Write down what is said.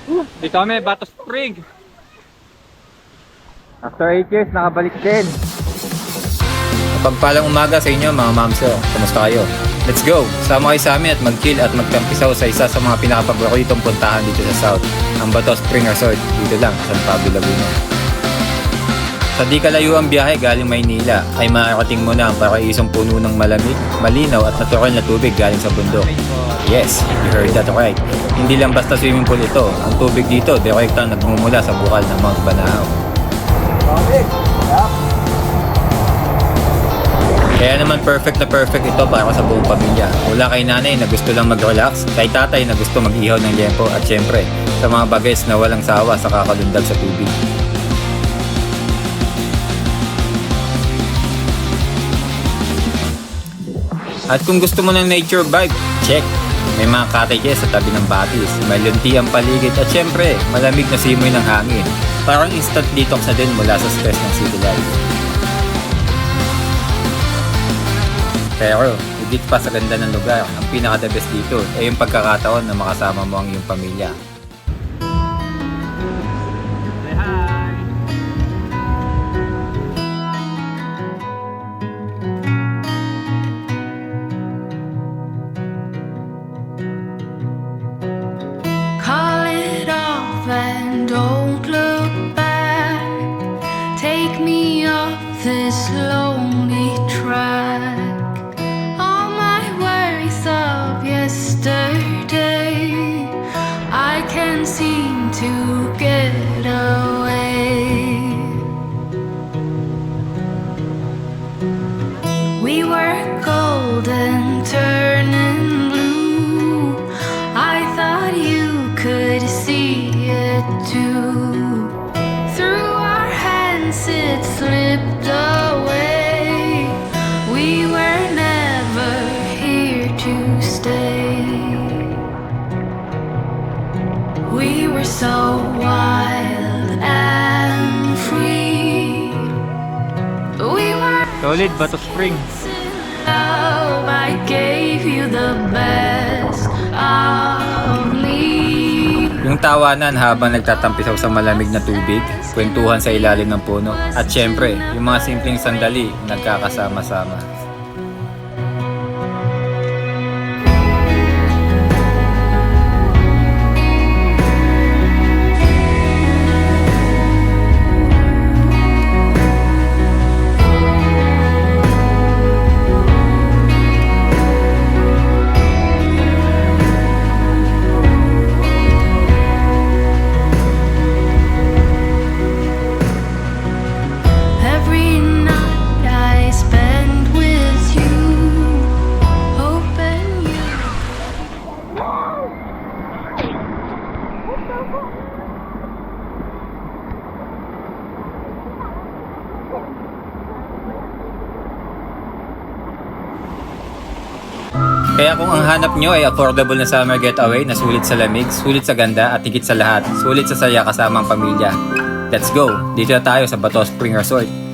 Dito kami, Bato Spring. After 8 years, nakabalik din. Mapagpalang umaga sa inyo mga mamso. Kamusta kayo? Let's go! Sama kayo sa amin at mag-chill at magtampisaw sa isa sa mga pinakapaboritong puntahan dito sa South, ang Bato Spring Resort. Dito lang, San Pablo, Laguna. Sa di kalayo ang biyahe galing Maynila, ay makakating mo na ang paraisong puno ng malamig, malinaw at natural na tubig galing sa bundok. Yes, you heard that right. Hindi lang basta swimming pool ito. Ang tubig dito, direktang nagmumula sa bukal ng Mount Banahaw. Kaya naman perfect na perfect ito para sa buong pamilya. Mula kay nanay na gusto lang mag-relax, kay tatay na gusto mag-ihaw ng liempo at syempre sa mga bagets na walang sawa sa kakalundag sa tubig. At kung gusto mo ng nature vibe, check! May mga cottages sa tabi ng batis, may lunti ang paligid at syempre malamig na simoy ng hangin. Parang instant detox na din mula sa stress ng city life. Pero, higit pa sa ganda ng lugar, ang pinaka-the best dito ay yung pagkakataon na makasama mo ang iyong pamilya. Say hi! Call it off and don't look back. Take me off this lonely track. All my worries of yesterday, I can't seem to get away. We were golden turning blue. I thought you could see it too. Through our hands it slipped away. We were never here to stay. We were so wild and free. We were Solid, Bato Spring. love. I gave you the best of me. Yung tawanan habang nagtatampisaw sa malamig na tubig, kwentuhan sa ilalim ng puno, at syempre, yung mga simpleng sandali nagkakasama-sama. Every night I spend with you, hoping you. Kaya kung ang hanap nyo ay affordable na summer getaway na sulit sa lamig, sulit sa ganda at higit sa lahat, sulit sa saya kasama ang pamilya. Let's go! Dito na tayo sa Bato Spring Resort.